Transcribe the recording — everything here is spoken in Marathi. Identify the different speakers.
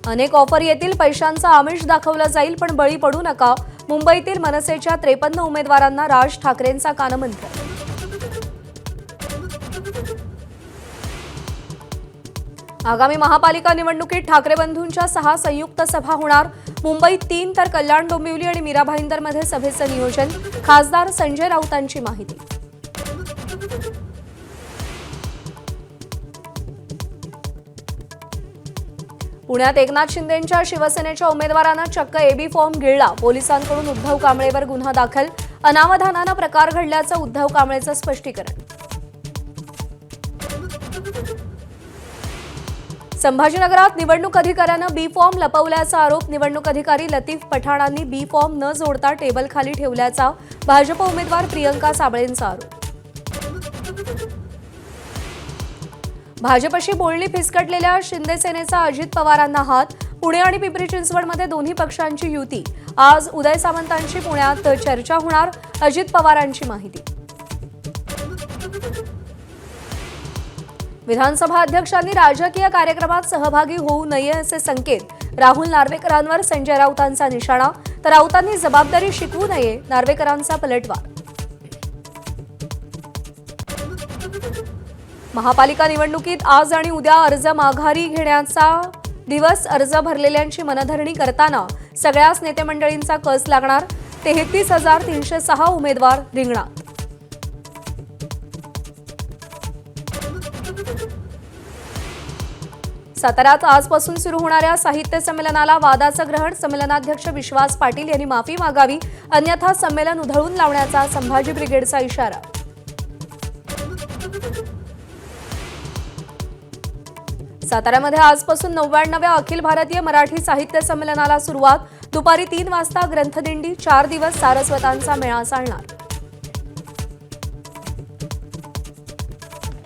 Speaker 1: अनेक ऑफर येतील, पैशांचा आमिष दाखवला जाईल, पण बळी पडू नका. मुंबईतील मनसेच्या 53 उमेदवारांना राज ठाकरेंचा कानमंत्र. आगामी महापालिका निवडणुकीत ठाकरे बंधूंच्या 6 संयुक्त सभा होणार. मुंबईत 3 तर कल्याण, डोंबिवली आणि मीरा भाईंदरमध्ये सभेचं नियोजन. खासदार संजय राऊतांची माहिती. पुण्यात एकनाथ शिंदेंच्या शिवसेनेच्या उमेदवारांना चक्क एबी फॉर्म गिळला. पोलिसांकडून उद्धव कांबळेवर गुन्हा दाखल. अनावधानानं प्रकार घडल्याचं उद्धव कांबळेचं स्पष्टीकरण. संभाजीनगरात निवडणूक अधिकाऱ्यानं बी फॉर्म लपवल्याचा आरोप. निवडणूक अधिकारी लतीफ पठाणांनी बी फॉर्म न जोडता टेबल खाली ठेवल्याचा भाजप उमेदवार प्रियंका साबळेंचा आरोप. भाजपशी बोलणी फिसकटलेल्या शिंदे सेनेचा अजित पवारांना हात. पुणे आणि पिंपरी चिंचवडमध्ये दोन्ही पक्षांची युती. आज उदय सामंतांची पुण्यात चर्चा होणार. अजित पवारांची माहिती. विधानसभा अध्यक्षांनी राजकीय कार्यक्रमात सहभागी होऊ नये असे संकेत. राहुल नार्वेकरांवर संजय राऊतांचा निशाणा. तर राऊतांनी जबाबदारी शिकवू नये, नार्वेकरांचा पलटवार. महापालिका निवडणुकीत आज आणि उद्या अर्ज माघारी घेण्याचा दिवस. अर्ज भरलेल्यांची मनधरणी करताना सगळ्याच नेते मंडळींचा कस लागणार. 33,306 उमेदवार रिंगणात. साताऱ्यात आजपासून सुरू होणाऱ्या साहित्य संमेलनाला वादाचं ग्रहण. संमेलनाध्यक्ष विश्वास पाटील यांनी माफी मागावी, अन्यथा संमेलन उधळून लावण्याचा संभाजी ब्रिगेडचा इशारा. साताऱ्यामध्ये आजपासून 99व्या अखिल भारतीय मराठी साहित्य संमेलनाला सुरुवात. दुपारी 3 वाजता ग्रंथदिंडी. 4 दिवस सारस्वतांचा मेळा चालणार.